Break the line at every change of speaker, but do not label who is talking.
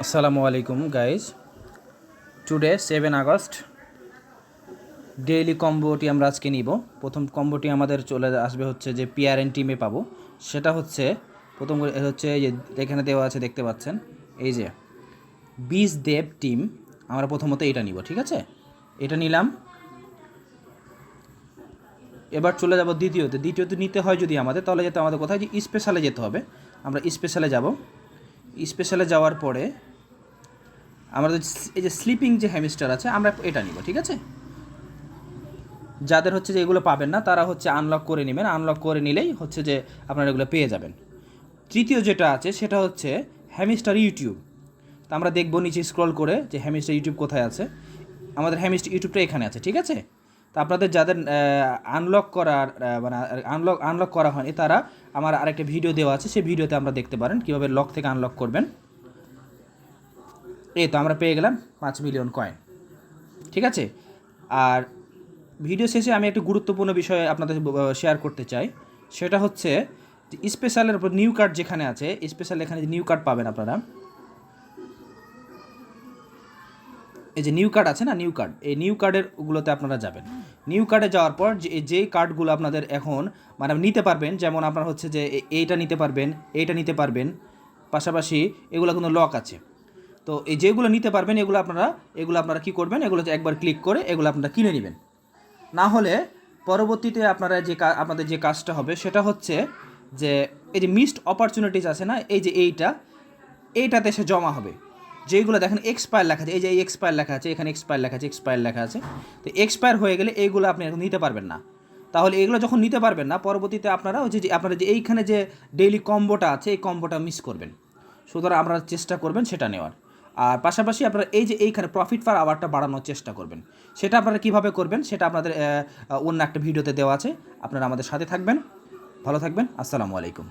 আসসালামু আলাইকুম guys. Today 7 August daily কম্বোটি আমরা আজকে নিব। প্রথম কম্বোটি আমাদের চলে আসবে হচ্ছে যে পিআরএন টিমে পাবো। সেটা হচ্ছে প্রথম হচ্ছে যে এখানে দেওয়া আছে, দেখতে পাচ্ছেন এই যে বীজ দেব টিম। আমরা প্রথমত এটা নিব, ঠিক আছে? এটা নিলাম। এবার চলে যাব দ্বিতীয়ত নিতে হয় যদি আমাদের, তাহলে যেতে আমাদের কোথায়, যে স্পেশালে যেতে হবে। আমরা স্পেশালে যাব। স্পেশালে যাওয়ার পরে আমাদের এই যে স্লিপিং যে হ্যামস্টার আছে, আমরা এটা নিব, ঠিক আছে? যাদের হচ্ছে যে এগুলো পাবেন না তারা হচ্ছে আনলক করে নেবেন। আনলক করে নিলেই হচ্ছে যে আপনারা এগুলো পেয়ে যাবেন। তৃতীয় যেটা আছে সেটা হচ্ছে হ্যামস্টার ইউটিউব। তো আমরা দেখবো নিচে স্ক্রল করে যে হ্যামস্টার ইউটিউব কোথায় আছে। আমাদের হ্যামস্টার ইউটিউবটা এখানে আছে, ঠিক আছে? তো আপনাদের যাদের আনলক করার মানে আনলক করা হয়নি তারা আমার আরেকটা ভিডিও দেওয়া আছে, সেই ভিডিওতে আমরা দেখতে পারেন কীভাবে লক থেকে আনলক করবেন। এই তো আমরা পেয়ে গেলাম 5 মিলিয়ন কয়েন, ঠিক আছে? আর ভিডিও শেষে আমি একটি গুরুত্বপূর্ণ বিষয় আপনাদের শেয়ার করতে চাই। সেটা হচ্ছে যে স্পেশালের উপর নিউ কার্ড যেখানে আছে, স্পেশাল এখানে যে নিউ কার্ড পাবেন আপনারা, এই যে নিউ কার্ড আছে না, নিউ কার্ড, এই নিউ কার্ডের ওগুলোতে আপনারা যাবেন। নিউ কার্ডে যাওয়ার পর যেই কার্ডগুলো আপনাদের এখন মানে নিতে পারবেন, যেমন আপনার হচ্ছে যে এইটা নিতে পারবেন, এইটা নিতে পারবেন, পাশাপাশি এগুলো কোনো লক আছে। তো এই যেগুলো নিতে পারবেন এগুলো আপনারা কী করবেন, এগুলোতে একবার ক্লিক করে এগুলো আপনারা কিনে নেবেন। না হলে পরবর্তীতে আপনারা আপনাদের যে কাজটা হবে সেটা হচ্ছে যে এই যে মিসড অপরচুনিটিস আছে না, এই যে এইটাতে সে জমা হবে। যেইগুলো দেখেন এক্সপায়ার লেখা আছে, এই যে এই এক্সপায়ার লেখা আছে, এখানে এক্সপায়ার লেখা আছে। তো এক্সপায়ার হয়ে গেলে এইগুলো আপনি এখন নিতে পারবেন না। তাহলে এগুলো যখন নিতে পারবেন না, পরবর্তীতে আপনারা ওই যে আপনারা যে এইখানে যে ডেইলি কম্বোটা আছে এই কম্বোটা মিস করবেন। সুতরাং আপনারা চেষ্টা করবেন সেটা নেওয়ার। আর পাশাপাশি আপনারা এই যে এইখানে প্রফিট পার আওয়ারটা বাড়ানোর চেষ্টা করবেন। সেটা আপনারা কীভাবে করবেন সেটা আপনাদের অন্য একটা ভিডিওতে দেওয়া আছে। আপনারা আমাদের সাথে থাকবেন। ভালো থাকবেন। আসসালামু আলাইকুম।